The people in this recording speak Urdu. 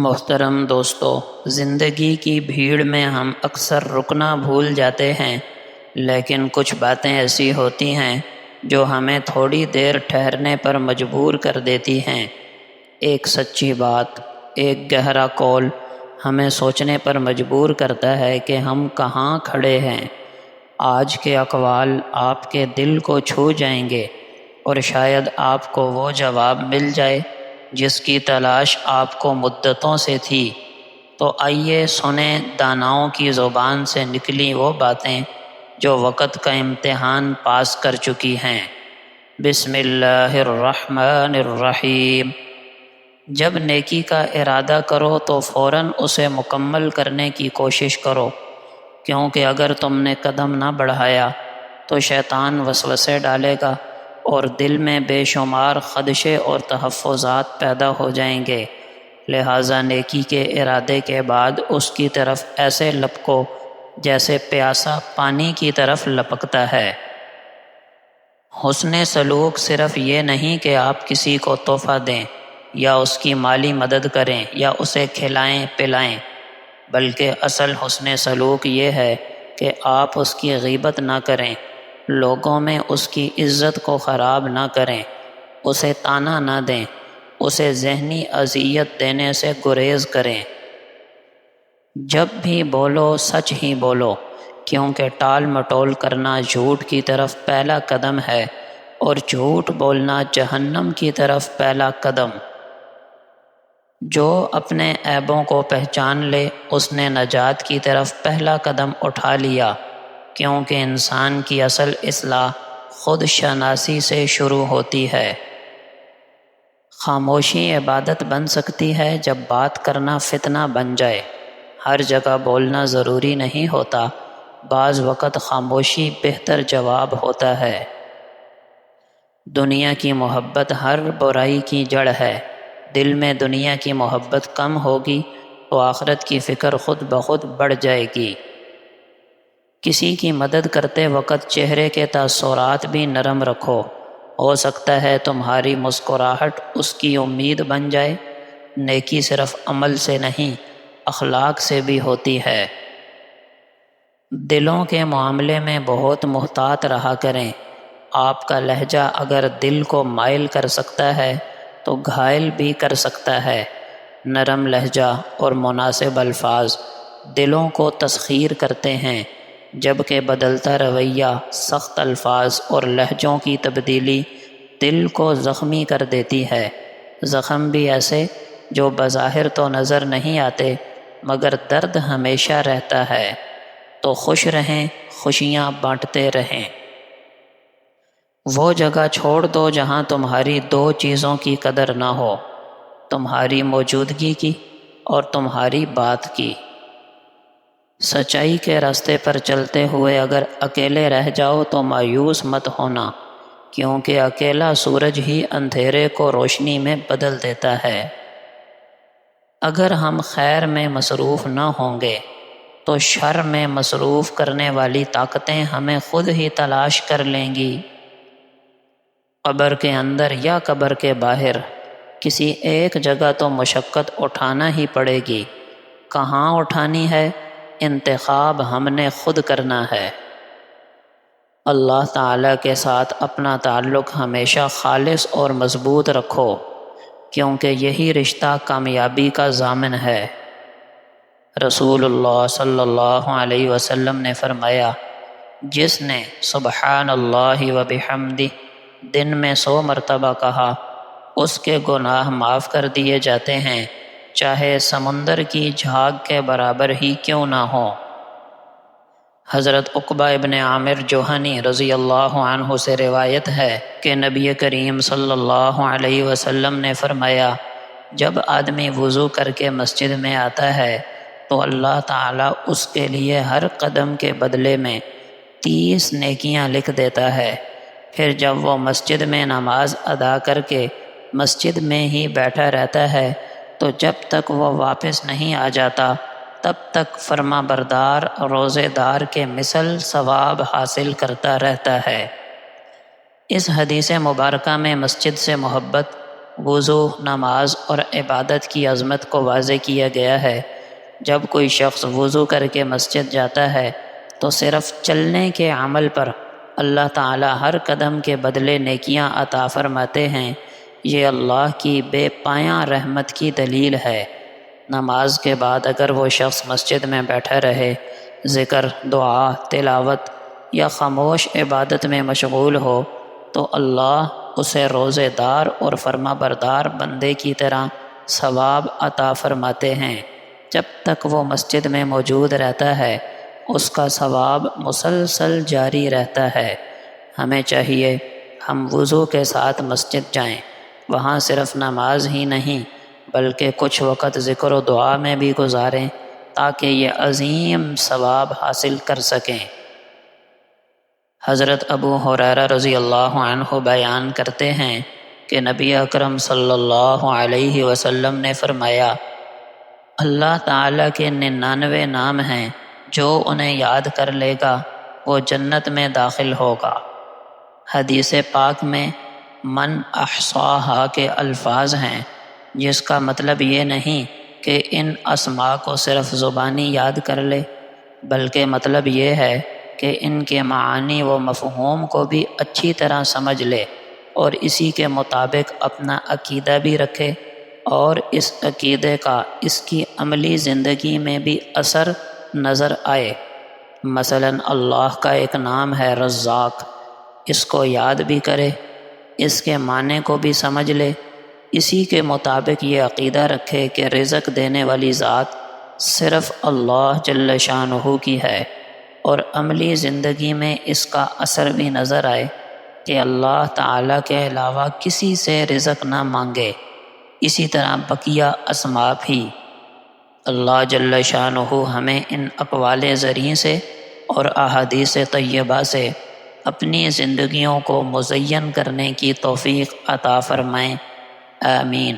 محترم دوستو، زندگی کی بھیڑ میں ہم اکثر رکنا بھول جاتے ہیں، لیکن کچھ باتیں ایسی ہوتی ہیں جو ہمیں تھوڑی دیر ٹھہرنے پر مجبور کر دیتی ہیں۔ ایک سچی بات، ایک گہرا قول ہمیں سوچنے پر مجبور کرتا ہے کہ ہم کہاں کھڑے ہیں۔ آج کے اقوال آپ کے دل کو چھو جائیں گے اور شاید آپ کو وہ جواب مل جائے جس کی تلاش آپ کو مدتوں سے تھی۔ تو آئیے سنیں داناؤں کی زبان سے نکلی وہ باتیں جو وقت کا امتحان پاس کر چکی ہیں۔ بسم اللہ الرحمن الرحیم۔ جب نیکی کا ارادہ کرو تو فوراً اسے مکمل کرنے کی کوشش کرو، کیونکہ اگر تم نے قدم نہ بڑھایا تو شیطان وسوسے ڈالے گا اور دل میں بے شمار خدشے اور تحفظات پیدا ہو جائیں گے۔ لہٰذا نیکی کے ارادے کے بعد اس کی طرف ایسے لپکو جیسے پیاسا پانی کی طرف لپکتا ہے۔ حسن سلوک صرف یہ نہیں کہ آپ کسی کو تحفہ دیں یا اس کی مالی مدد کریں یا اسے کھلائیں پلائیں، بلکہ اصل حسن سلوک یہ ہے کہ آپ اس کی غیبت نہ کریں، لوگوں میں اس کی عزت کو خراب نہ کریں، اسے طعنہ نہ دیں، اسے ذہنی اذیت دینے سے گریز کریں۔ جب بھی بولو سچ ہی بولو، کیونکہ ٹال مٹول کرنا جھوٹ کی طرف پہلا قدم ہے اور جھوٹ بولنا جہنم کی طرف پہلا قدم۔ جو اپنے عیبوں کو پہچان لے اس نے نجات کی طرف پہلا قدم اٹھا لیا، کیونکہ انسان کی اصل اصلاح خود شناسی سے شروع ہوتی ہے۔ خاموشی عبادت بن سکتی ہے جب بات کرنا فتنہ بن جائے۔ ہر جگہ بولنا ضروری نہیں ہوتا، بعض وقت خاموشی بہتر جواب ہوتا ہے۔ دنیا کی محبت ہر برائی کی جڑ ہے۔ دل میں دنیا کی محبت کم ہوگی تو آخرت کی فکر خود بخود بڑھ جائے گی۔ کسی کی مدد کرتے وقت چہرے کے تاثرات بھی نرم رکھو، ہو سکتا ہے تمہاری مسکراہٹ اس کی امید بن جائے۔ نیکی صرف عمل سے نہیں، اخلاق سے بھی ہوتی ہے۔ دلوں کے معاملے میں بہت محتاط رہا کریں۔ آپ کا لہجہ اگر دل کو مائل کر سکتا ہے تو گھائل بھی کر سکتا ہے۔ نرم لہجہ اور مناسب الفاظ دلوں کو تسخیر کرتے ہیں، جبکہ بدلتا رویہ، سخت الفاظ اور لہجوں کی تبدیلی دل کو زخمی کر دیتی ہے۔ زخم بھی ایسے جو بظاہر تو نظر نہیں آتے مگر درد ہمیشہ رہتا ہے۔ تو خوش رہیں، خوشیاں بانٹتے رہیں۔ وہ جگہ چھوڑ دو جہاں تمہاری دو چیزوں کی قدر نہ ہو، تمہاری موجودگی کی اور تمہاری بات کی۔ سچائی کے راستے پر چلتے ہوئے اگر اکیلے رہ جاؤ تو مایوس مت ہونا، کیونکہ اکیلا سورج ہی اندھیرے کو روشنی میں بدل دیتا ہے۔ اگر ہم خیر میں مصروف نہ ہوں گے تو شر میں مصروف کرنے والی طاقتیں ہمیں خود ہی تلاش کر لیں گی۔ قبر کے اندر یا قبر کے باہر کسی ایک جگہ تو مشقت اٹھانا ہی پڑے گی۔ کہاں اٹھانی ہے، انتخاب ہم نے خود کرنا ہے۔ اللہ تعالیٰ کے ساتھ اپنا تعلق ہمیشہ خالص اور مضبوط رکھو، کیونکہ یہی رشتہ کامیابی کا ضامن ہے۔ رسول اللہ صلی اللہ علیہ وسلم نے فرمایا، جس نے سبحان اللہ و بحمدہ دن میں 100 مرتبہ کہا، اس کے گناہ معاف کر دیے جاتے ہیں، چاہے سمندر کی جھاگ کے برابر ہی کیوں نہ ہو۔ حضرت عقبہ ابن عامر جوہنی رضی اللہ عنہ سے روایت ہے کہ نبی کریم صلی اللہ علیہ وسلم نے فرمایا، جب آدمی وضو کر کے مسجد میں آتا ہے تو اللہ تعالیٰ اس کے لیے ہر قدم کے بدلے میں 30 نیکیاں لکھ دیتا ہے۔ پھر جب وہ مسجد میں نماز ادا کر کے مسجد میں ہی بیٹھا رہتا ہے تو جب تک وہ واپس نہیں آ جاتا تب تک فرما بردار روزے دار کے مثل ثواب حاصل کرتا رہتا ہے۔ اس حدیث مبارکہ میں مسجد سے محبت، وضو، نماز اور عبادت کی عظمت کو واضح کیا گیا ہے۔ جب کوئی شخص وضو کر کے مسجد جاتا ہے تو صرف چلنے کے عمل پر اللہ تعالیٰ ہر قدم کے بدلے نیکیاں عطا فرماتے ہیں۔ یہ اللہ کی بے پایاں رحمت کی دلیل ہے۔ نماز کے بعد اگر وہ شخص مسجد میں بیٹھا رہے، ذکر، دعا، تلاوت یا خاموش عبادت میں مشغول ہو تو اللہ اسے روزے دار اور فرما بردار بندے کی طرح ثواب عطا فرماتے ہیں۔ جب تک وہ مسجد میں موجود رہتا ہے اس کا ثواب مسلسل جاری رہتا ہے۔ ہمیں چاہیے ہم وضو کے ساتھ مسجد جائیں، وہاں صرف نماز ہی نہیں بلکہ کچھ وقت ذکر و دعا میں بھی گزاریں تاکہ یہ عظیم ثواب حاصل کر سکیں۔ حضرت ابو ہریرہ رضی اللہ عنہ بیان کرتے ہیں کہ نبی اکرم صلی اللہ علیہ وسلم نے فرمایا، اللہ تعالیٰ کے 99 نام ہیں، جو انہیں یاد کر لے گا وہ جنت میں داخل ہوگا۔ حدیث پاک میں من احصاہا کے الفاظ ہیں، جس کا مطلب یہ نہیں کہ ان اسماء کو صرف زبانی یاد کر لے، بلکہ مطلب یہ ہے کہ ان کے معانی و مفہوم کو بھی اچھی طرح سمجھ لے اور اسی کے مطابق اپنا عقیدہ بھی رکھے اور اس عقیدے کا اس کی عملی زندگی میں بھی اثر نظر آئے۔ مثلا اللہ کا ایک نام ہے رزاق، اس کو یاد بھی کرے، اس کے معنی کو بھی سمجھ لے، اسی کے مطابق یہ عقیدہ رکھے کہ رزق دینے والی ذات صرف اللہ جل شانہ کی ہے، اور عملی زندگی میں اس کا اثر بھی نظر آئے کہ اللہ تعالیٰ کے علاوہ کسی سے رزق نہ مانگے۔ اسی طرح بقیہ اسماء بھی۔ اللہ جل شانہ ہمیں ان اقوال زرعی سے اور احادیث طیبہ سے اپنی زندگیوں کو مزین کرنے کی توفیق عطا فرمائیں، آمین۔